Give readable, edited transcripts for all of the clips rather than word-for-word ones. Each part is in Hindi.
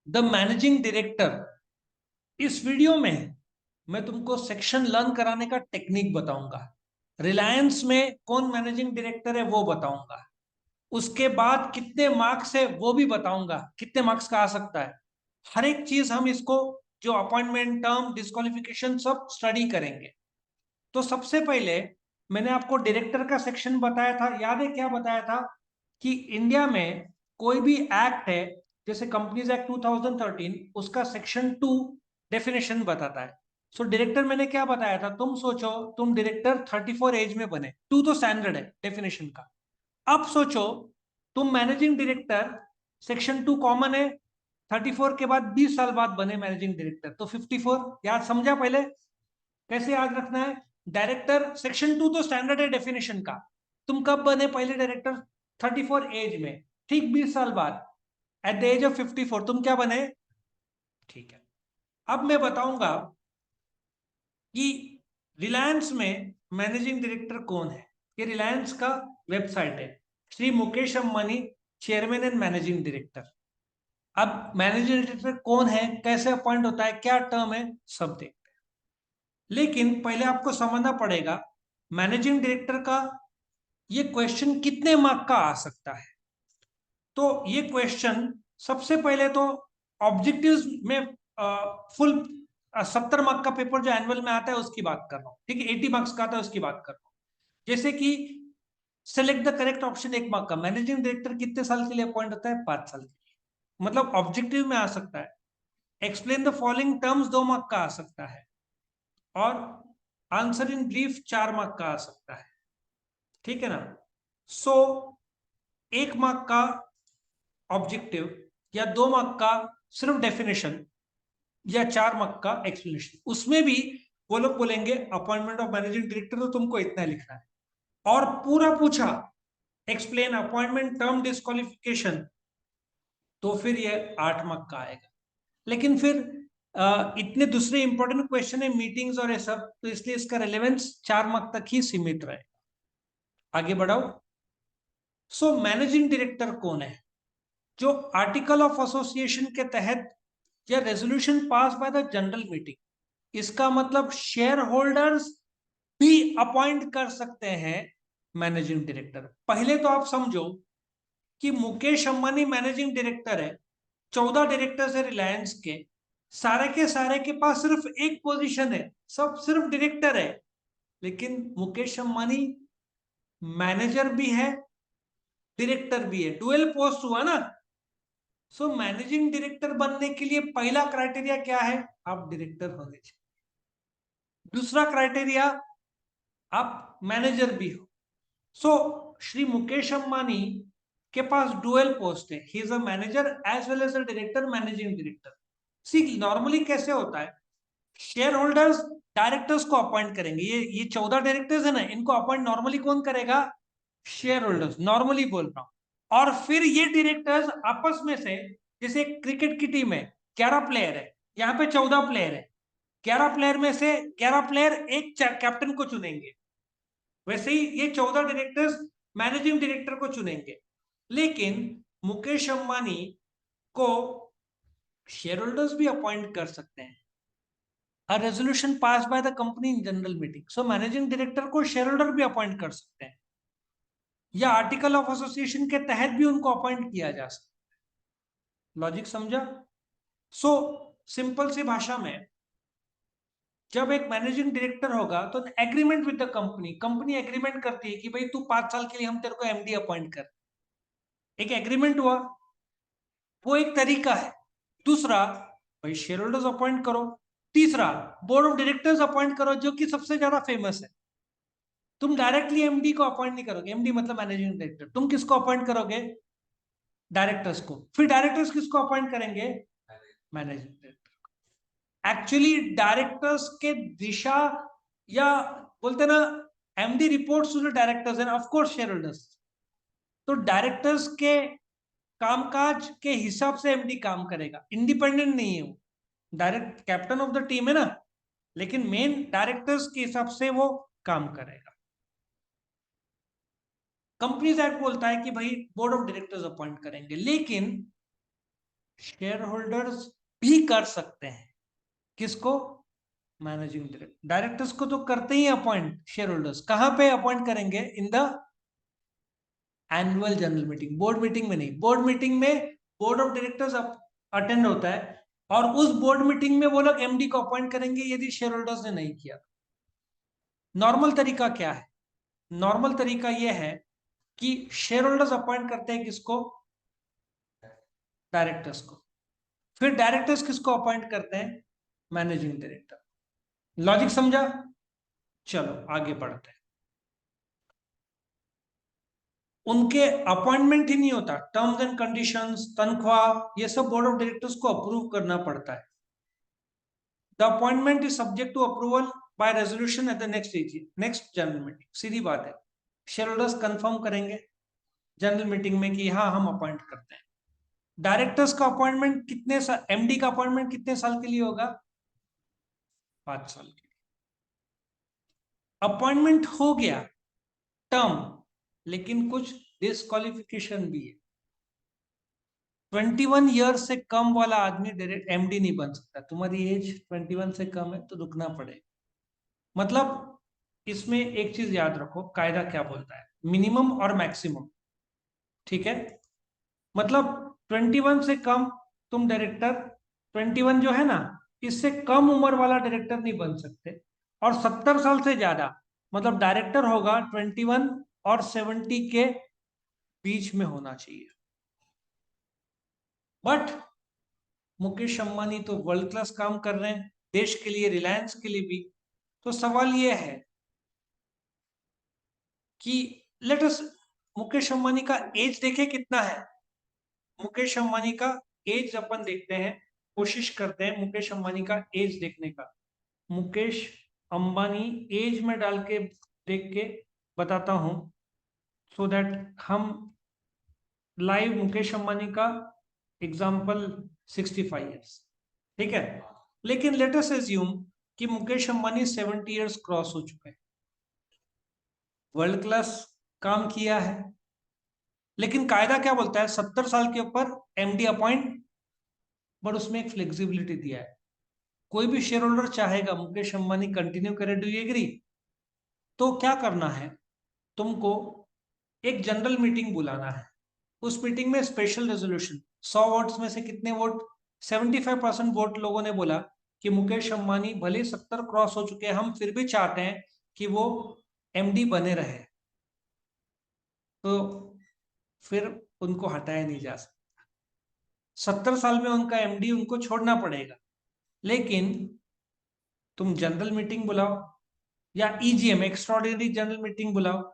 The managing director. इस वीडियो में मैं तुमको सेक्शन लर्न कराने का टेक्निक बताऊंगा। रिलायंस में कौन मैनेजिंग डायरेक्टर है वो बताऊंगा। उसके बाद कितने मार्क्स है वो भी बताऊंगा, कितने मार्क्स का आ सकता है। हर एक चीज हम इसको, जो अपॉइंटमेंट टर्म डिस्क्वालिफिकेशन सब स्टडी करेंगे। तो सबसे पहले मैंने आपको डायरेक्टर का सेक्शन बताया था, याद है क्या बताया था? कि इंडिया में कोई भी एक्ट है, जैसे कंपनीज एक्ट 2013, उसका सेक्शन 2 डेफिनेशन बताता है। सो डायरेक्टर मैंने क्या बताया था, तुम सोचो तुम डायरेक्टर 34 एज में बने, 2 तो स्टैंडर्ड है डेफिनेशन का। अब सोचो तुम मैनेजिंग डायरेक्टर, सेक्शन 2 कॉमन है, 34 के बाद 20 साल बाद बने मैनेजिंग डायरेक्टर, तो 54। याद समझा? पहले कैसे याद रखना है? डायरेक्टर सेक्शन 2 तो स्टैंडर्ड है डेफिनेशन का। तुम कब बने पहले डायरेक्टर? 34 एज में, ठीक 20 साल बाद, एट द एज ऑफ 54 तुम क्या बने? ठीक है। अब मैं बताऊंगा कि रिलायंस में मैनेजिंग डायरेक्टर कौन है। ये रिलायंस का वेबसाइट है, Shri Mukesh Ambani, chairman and managing director. अब मैनेजिंग डायरेक्टर कौन है, कैसे अपॉइंट होता है, क्या टर्म है, सब देखते हैं। लेकिन पहले आपको समझना पड़ेगा मैनेजिंग डायरेक्टर का ये क्वेश्चन कितने मार्क का आ सकता है। तो ये क्वेश्चन सबसे पहले तो ऑब्जेक्टिव्स में फुल 70 मार्क का पेपर जो एनुअल में आता है उसकी बात कर रहा हूँ, ठीक है। 80 मार्क्स का आता है उसकी बात कर रहा हूँ। जैसे कि select the correct option, 1 mark का। मैनेजिंग डायरेक्टर कितने साल के लिए अपॉइंट होता है? 5 साल के लिए, मतलब ऑब्जेक्टिव में आ सकता है। Explain the following terms, 2 mark का आ सकता है। और आंसर इन ब्रीफ 4 मार्क का आ सकता है, ठीक है ना। सो 1 मार्क का ऑब्जेक्टिव, या 2 मार्क का सिर्फ डेफिनेशन, या 4 मार्क का एक्सप्लेनेशन। उसमें भी वो लोग बोलेंगे अपॉइंटमेंट ऑफ मैनेजिंग डायरेक्टर, तो तुमको इतना लिखना है। और पूरा पूछा एक्सप्लेन अपॉइंटमेंट टर्म डिस्क्वालिफिकेशन, तो फिर ये 8 मार्क का आएगा। लेकिन फिर इतने दूसरे इंपॉर्टेंट क्वेश्चन है, मीटिंग्स और ये सब, तो इसलिए इसका रेलेवेंस 4 मार्क तक ही सीमित रहे। आगे बढ़ाओ। सो मैनेजिंग डायरेक्टर कौन है? जो आर्टिकल ऑफ एसोसिएशन के तहत या resolution pass by the general meeting, इसका मतलब शेयर होल्डर्स भी अपॉइंट कर सकते हैं मैनेजिंग डायरेक्टर। पहले तो आप समझो कि मुकेश अंबानी मैनेजिंग डायरेक्टर है, 14 डायरेक्टर्स है रिलायंस के सारे के पास सिर्फ एक पोजीशन है, सब सिर्फ डायरेक्टर है। लेकिन मुकेश अंबानी मैनेजर भी है, डायरेक्टर भी है, डुअल पोस्ट हुआ ना। सो मैनेजिंग डायरेक्टर बनने के लिए पहला क्राइटेरिया क्या है? आप डायरेक्टर होने चाहिए। दूसरा क्राइटेरिया, आप मैनेजर भी हो। सो श्री मुकेश अंबानी के पास डुअल पोस्ट है, he is a manager as well as a director, managing director. See normally कैसे होता है, शेयर होल्डर्स डायरेक्टर्स को अपॉइंट करेंगे। ये 14 डायरेक्टर्स है ना, इनको अपॉइंट नॉर्मली कौन करेगा? शेयर होल्डर्स, नॉर्मली बोल रहा हूं। और फिर ये डायरेक्टर्स आपस में से, जैसे क्रिकेट की टीम है, 11 प्लेयर है, यहाँ पे 14 प्लेयर है, 11 प्लेयर में से 11 प्लेयर एक कैप्टन को चुनेंगे। वैसे ही ये 14 डायरेक्टर्स मैनेजिंग डायरेक्टर को चुनेंगे। लेकिन मुकेश अंबानी को शेयर होल्डर्स भी अपॉइंट कर सकते हैं। A resolution passed by the company in general meeting. So managing director को शेयर होल्डर भी अपॉइंट कर सकते हैं, या आर्टिकल ऑफ एसोसिएशन के तहत भी उनको अपॉइंट किया जा सकता है। लॉजिक समझा? सो सिंपल सी भाषा में, जब एक मैनेजिंग डायरेक्टर होगा तो agreement with the company, company agreement करती है कि भाई तू 5 साल के लिए हम तेरे को एमडी अपॉइंट कर, एक एग्रीमेंट हुआ, वो एक तरीका है। दूसरा, भाई शेयर होल्डर्स अपॉइंट करो। तीसरा, बोर्ड ऑफ डायरेक्टर्स अपॉइंट करो, जो कि सबसे ज्यादा फेमस है। तुम डायरेक्टली एमडी को अपॉइंट नहीं करोगे, एमडी मतलब मैनेजिंग डायरेक्टर। तुम किसको अपॉइंट करोगे? डायरेक्टर्स को। फिर डायरेक्टर्स किसको अपॉइंट करेंगे? Managing director. एक्चुअली डायरेक्टर्स के दिशा, या बोलते ना, MD reports to the directors and of course shareholders. तो डायरेक्टर्स के कामकाज के हिसाब से एमडी काम करेगा, इंडिपेंडेंट नहीं है वो। Direct captain of the team है ना, लेकिन मेन डायरेक्टर्स के हिसाब से वो काम करेगा। कंपनीज एक्ट बोलता है कि भाई बोर्ड ऑफ डायरेक्टर्स अपॉइंट करेंगे, लेकिन शेयर होल्डर्स भी कर सकते हैं। किसको? Managing director. डायरेक्टर्स को तो करते ही अपॉइंट शेयर होल्डर्स। कहां पे अपॉइंट करेंगे? In the annual general meeting, board meeting में नहीं। बोर्ड मीटिंग में बोर्ड ऑफ डायरेक्टर्स अटेंड होता है और उस बोर्ड मीटिंग में वो लोग एमडी को अपॉइंट करेंगे यदि शेयर होल्डर्स ने नहीं किया। नॉर्मल तरीका क्या है? नॉर्मल तरीका यह है कि शेयर होल्डर्स अपॉइंट करते हैं किसको? डायरेक्टर्स को। फिर डायरेक्टर्स किसको अपॉइंट करते हैं? Managing director. लॉजिक समझा? चलो आगे बढ़ते हैं। उनके अपॉइंटमेंट ही नहीं होता, टर्म्स एंड कंडीशंस, तनख्वाह, ये सब बोर्ड ऑफ डायरेक्टर्स को अप्रूव करना पड़ता है। The appointment is subject to approval by resolution at the next general meeting. सीधी बात है, शेयर होल्डर्स कंफर्म करेंगे जनरल मीटिंग में कि हाँ हम अपॉइंट करते हैं। डायरेक्टर्स का अपॉइंटमेंट कितने साल, एमडी का अपॉइंटमेंट कितने साल के लिए होगा? 5 साल के लिए। अपॉइंटमेंट हो गया टर्म, लेकिन कुछ डिस्क्वालिफिकेशन भी है। 21 ईयर से कम वाला आदमी डायरेक्ट एमडी नहीं बन सकता। तुम्हारी एज 21 से कम है तो रुकना पड़ेगा। मतलब इसमें एक चीज याद रखो, कायदा क्या बोलता है, मिनिमम और मैक्सिमम। ठीक है? मतलब 21 से कम तुम डायरेक्टर, 21 जो है ना, इससे कम उम्र वाला डायरेक्टर नहीं बन सकते। और 70 साल से ज्यादा, मतलब डायरेक्टर होगा 21 और 70 के बीच में होना चाहिए। बट मुकेश अंबानी तो वर्ल्ड क्लास काम कर रहे हैं देश के लिए, रिलायंस के लिए भी। तो सवाल यह है कि लेट अस, मुकेश अंबानी का एज देखे कितना है। मुकेश अंबानी का एज अपन देखते हैं, कोशिश करते हैं मुकेश अंबानी का एज देखने का। मुकेश अंबानी एज में डाल के देख के बताता हूं, सो दैट हम लाइव मुकेश अंबानी का एग्जाम्पल 65 ईयर्स। ठीक है? लेकिन लेट अस एज्यूम कि मुकेश अंबानी 70 ईयर्स क्रॉस हो चुके हैं, वर्ल्ड क्लास काम किया है। लेकिन कायदा क्या बोलता है? 70 साल के ऊपर एमडी अपॉइंट, बट उसमें एक फ्लेक्सिबिलिटी दिया है। कोई भी शेयर होल्डर चाहेगा मुकेश अंबानी कंटिन्यू करे, डू यू एग्री? तो क्या करना है तुमको? एक जनरल मीटिंग बुलाना है। उस मीटिंग में स्पेशल रेजोल्यूशन, 100 वोट्स में से कितने वोट? 75% वोट लोगों ने बोला कि मुकेश अंबानी भले 70 क्रॉस हो चुके हैं, हम फिर भी चाहते हैं कि वो एमडी बने रहे। तो फिर उनको हटाया नहीं जा सकता। 70 साल में उनका एमडी उनको छोड़ना पड़ेगा। लेकिन तुम जनरल मीटिंग बुलाओ या ईजीएम, एक्स्ट्राऑर्डिनरी जनरल मीटिंग बुलाओ।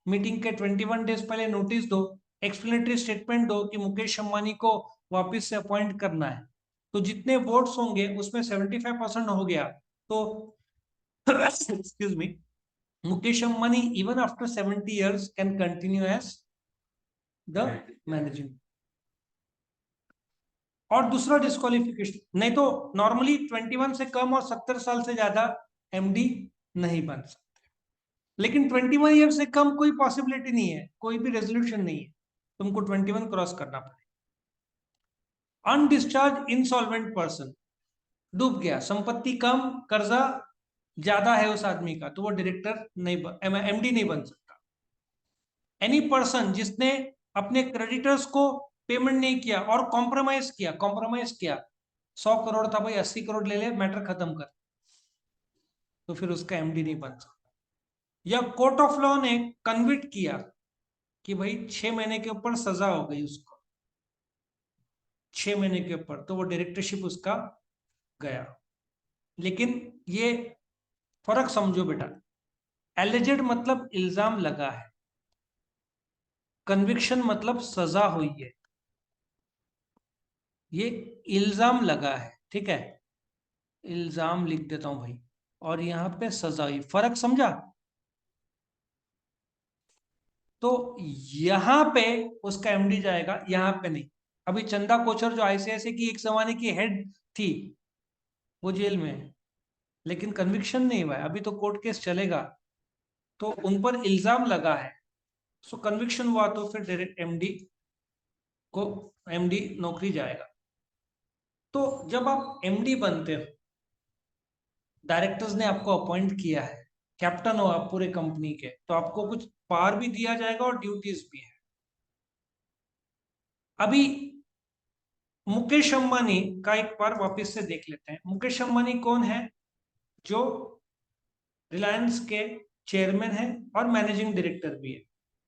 मीटिंग के 21 डेज पहले नोटिस दो, एक्सप्लेनेटरी स्टेटमेंट दो कि मुकेश अंबानी को वापस से अपॉइंट करना है। तो जितने वोट्स होंगे उसमें 75% हो गया, तो excuse me, Mukesh Ambani even after 70 years can continue as the managing. और दूसरा डिस्क्वालिफिकेशन, नहीं तो नॉर्मली 21 से कम और 70 साल से ज्यादा एमडी नहीं बन सकते। लेकिन 21 ईयर से कम कोई पॉसिबिलिटी नहीं है, कोई भी रेजोल्यूशन नहीं है, तुमको 21 क्रॉस करना पड़ेगा। अनडिस्चार्ज इंसॉल्वेंट पर्सन, डूब गया, संपत्ति कम, कर्जा ज्यादा है उस आदमी का, तो वो डायरेक्टर नहीं, एमडी नहीं बन सकता। एनी पर्सन जिसने अपने क्रेडिटर्स को पेमेंट नहीं किया और कॉम्प्रोमाइज किया, 100 करोड़ था भाई, 80 करोड़ ले ले, मैटर खत्म कर, तो फिर उसका एमडी नहीं बन सकता। या कोर्ट ऑफ लॉ ने कन्विक्ट किया कि भाई 6 महीने के ऊपर सजा हो गई उसको, 6 महीने के ऊपर, तो वो डायरेक्टरशिप उसका गया। लेकिन ये फर्क समझो बेटा, एलिजेड मतलब इल्जाम लगा है, कन्विक्शन मतलब सजा हुई है। ये इल्जाम लगा है, ठीक है, इल्जाम लिख देता हूं भाई, और यहां पे सजा हुई, फर्क समझा? तो यहां पे उसका एमडी जाएगा, यहां पे नहीं। अभी चंदा कोचर जो आईसीआईसीआई की एक जमाने की हेड थी, वो जेल में है, लेकिन कन्विक्शन नहीं हुआ है, अभी तो कोर्ट केस चलेगा, तो उन पर इल्जाम लगा है। सो कन्विक्शन हुआ तो फिर डायरेक्ट एमडी को, एमडी नौकरी जाएगा। तो जब आप एमडी बनते हो, डायरेक्टर्स ने आपको अपॉइंट किया है, कैप्टन हो आप पूरे कंपनी के, तो आपको कुछ पावर भी दिया जाएगा और ड्यूटीज भी है। अभी मुकेश अंबानी का एक बार वापस से देख लेते हैं। मुकेश अंबानी कौन है? जो रिलायंस के चेयरमैन है और मैनेजिंग डायरेक्टर भी है।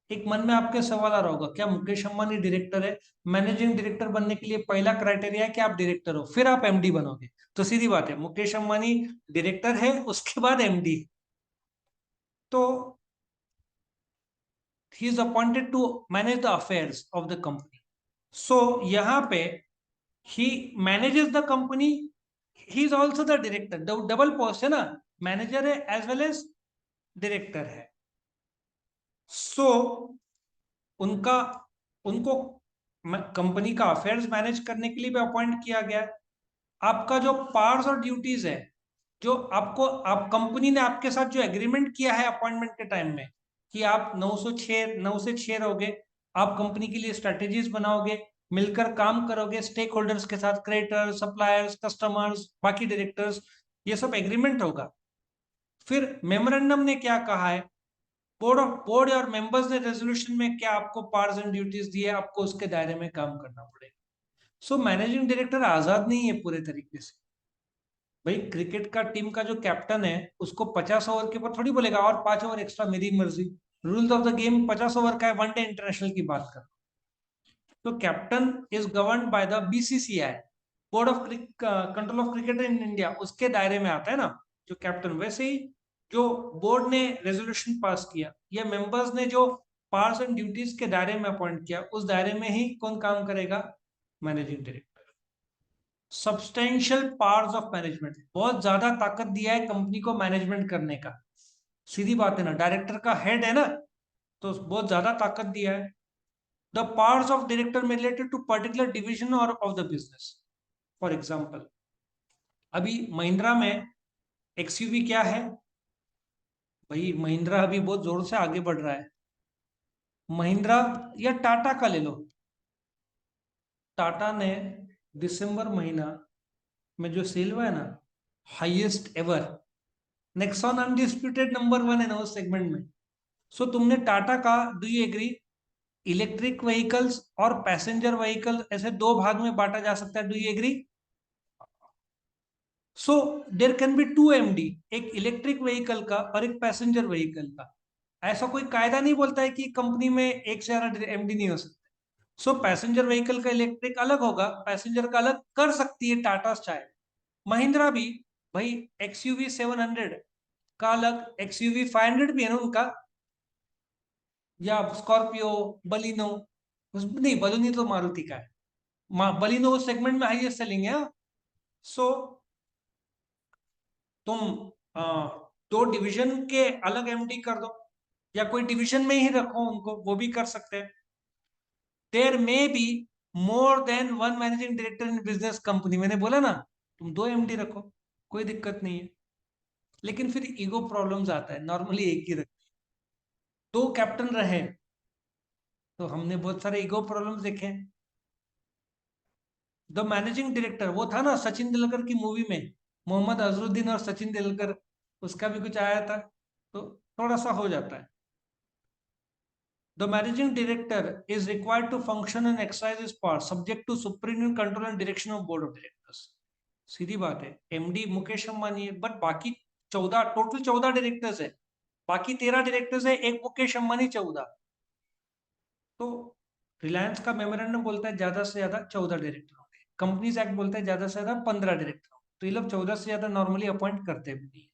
एक मन में आपके सवाल आ रहा होगा, क्या मुकेश अंबानी डायरेक्टर है? मैनेजिंग डायरेक्टर बनने के लिए पहला क्राइटेरिया है कि आप डायरेक्टर हो, फिर आप एमडी बनोगे। तो सीधी बात है, मुकेश अंबानी डायरेक्टर है, उसके बाद एमडी। तो he is appointed to manage the affairs of the company. So यहाँ पे he manages the company, he is also the director. Double post है ना, मैनेजर है एज वेल एज डायरेक्टर है। सो उनका उनको कंपनी का अफेयर्स मैनेज करने के लिए भी अपॉइंट किया गया है। आपका जो पावर्स और ड्यूटीज है, जो आपको आप कंपनी ने आपके साथ जो एग्रीमेंट किया है अपॉइंटमेंट के टाइम में, कि आप 9 से 6 रहोगे, आप कंपनी के लिए स्ट्रेटेजीज बनाओगे, मिलकर काम करोगे स्टेक होल्डर्स के साथ, क्रेडिटर्स, सप्लायर्स, कस्टमर्स, बाकी डायरेक्टर्स, ये सब एग्रीमेंट होगा। फिर मेमोरेंडम ने क्या कहा है, बोर्ड और मेंबर्स ने रेजोल्यूशन में क्या आपको पावर्स एंड ड्यूटीज दिए, आपको उसके दायरे में काम करना पड़ेगा। सो मैनेजिंग डायरेक्टर आजाद नहीं है पूरे तरीके से। भाई क्रिकेट का टीम का जो कैप्टन है, उसको 50 ओवर के ऊपर थोड़ी बोलेगा और 5 ओवर एक्स्ट्रा मेरी मर्जी। Rules of the game 50 over का है, वनडे इंटरनेशनल की बात कर। तो captain is govern by the BCCI, board of control of cricket in India, उसके दायरे में आता है ना जो कैप्टन। वैसे ही जो बोर्ड ने रेजोल्यूशन पास किया, या मेंबर्स ने जो पावर्स एंड ड्यूटीज के दायरे में अपॉइंट किया, उस दायरे में ही कौन काम करेगा? Managing director. Substantial powers of management, बहुत ज्यादा ताकत दिया है कंपनी को मैनेजमेंट करने का। सीधी बात है ना, डायरेक्टर का हेड है ना, तो बहुत ज्यादा ताकत दिया है। द पावर्स ऑफ डायरेक्टर में रिलेटेड टू पर्टिकुलर डिविजन और of the business. For example, अभी महिंद्रा में एक्सयूवी क्या है? भाई महिंद्रा अभी बहुत जोर से आगे बढ़ रहा है। महिंद्रा या टाटा का ले लो। टाटा ने दिसंबर महीना में जो सेल हुआ है ना, highest ever. Nexon undisputed number 1 है ना उस सेगमेंट में। सो तुमने टाटा का, do you agree, electric vehicles और पैसेंजर व्हीकल ऐसे दो भाग में बांटा जा सकता है, do you agree? So there can be two MD, एक इलेक्ट्रिक व्हीकल का और एक पैसेंजर व्हीकल का। ऐसा कोई कायदा नहीं बोलता है कि कंपनी में एक से ज्यादा एमडी नहीं हो सकते। सो पैसेंजर व्हीकल का इलेक्ट्रिक अलग होगा, पैसेंजर का अलग कर सकती है टाटा चाहे। महिंद्रा भी, भाई एक्सयूवी 700 का अलग, एक्सयूवी 500 भी है ना उनका, या स्कॉर्पियो, बलिनो। नहीं, बलिनो तो मारुति का है। बलिनो उस सेगमेंट में हाईएस्ट सेलिंग है। सो तुम अ, दो डिवीजन के अलग एमडी कर दो, या कोई डिवीजन में ही रखो उनको, वो भी कर सकते हैं। There may be more than one managing director in business company, मैंने बोला ना, तुम दो एमडी रखो, कोई दिक्कत नहीं है। लेकिन फिर ईगो प्रॉब्लम्स आता है, नॉर्मली एक ही रख, दो कैप्टन रहे तो हमने बहुत सारे ईगो प्रॉब्लम्स देखे हैं। द मैनेजिंग डायरेक्टर वो था ना सचिन तेंदुलकर की मूवी में, मोहम्मद अजरुद्दीन और सचिन तेंदुलकर, उसका भी कुछ आया था, तो थोड़ा सा हो जाता है। The managing director is required to function and exercise his power subject to supreme control and direction of board of directors. सीधी बात है, एमडी मुकेश अंबानी है, बट बाकी 14, टोटल 14 डायरेक्टर्स है, बाकी 13 डायरेक्टर्स है, एक मुकेश अंबानी 14। तो रिलायंस का मेमोरेंडम बोलता है ज्यादा से ज्यादा 14 डायरेक्टर होंगे, कंपनीज एक्ट बोलता है ज्यादा से ज्यादा 15 डायरेक्टर, तो ये लोग 14 से ज्यादा नॉर्मली अपॉइंट करते भी नहीं।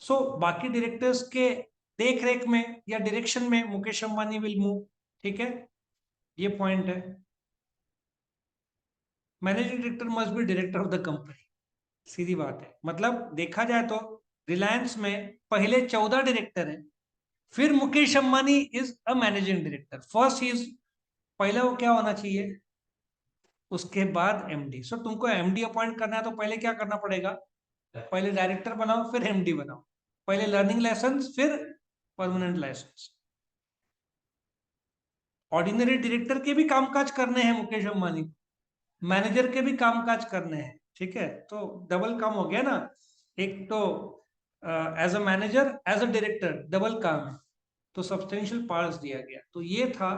सो बाकी डायरेक्टर्स के देख रेख में या डायरेक्शन में मुकेश अंबानी विल मूव। ठीक है, ये पॉइंट है। Managing director must be director of the company. सीधी बात है, मतलब देखा जाए तो रिलायंस में पहले 14 डायरेक्टर है, फिर Mukesh Ambani is a managing director, first is, पहले वो क्या होना चाहिए, उसके बाद एमडी। सो तुमको एमडी अपॉइंट करना है तो पहले क्या करना पड़ेगा? पहले डायरेक्टर बनाओ, फिर एमडी बनाओ, पहले लर्निंग लाइसेंस, फिर परमानेंट लाइसेंस। ऑर्डिनरी डायरेक्टर के भी कामकाज करने हैं मुकेश अंबानी को, मैनेजर के भी कामकाज करने हैं, ठीक है, तो डबल काम हो गया ना, एक तो as a manager as a director double काम है, तो सब्सटेंशियल पार्ट्स दिया गया। तो ये था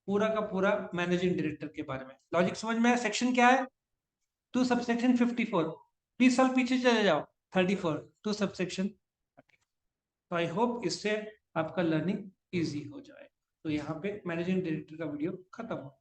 पूरा का पूरा मैनेजिंग डायरेक्टर के बारे में। लॉजिक समझ में आया? सेक्शन क्या है? Two subsection 54। 20 साल पीछे चले जाओ, 34 टू सबसेक्शन। तो आई होप इससे आपका लर्निंग इजी हो जाए। तो यहाँ पे मैनेजिंग डायरेक्टर का वीडियो खत्म हो।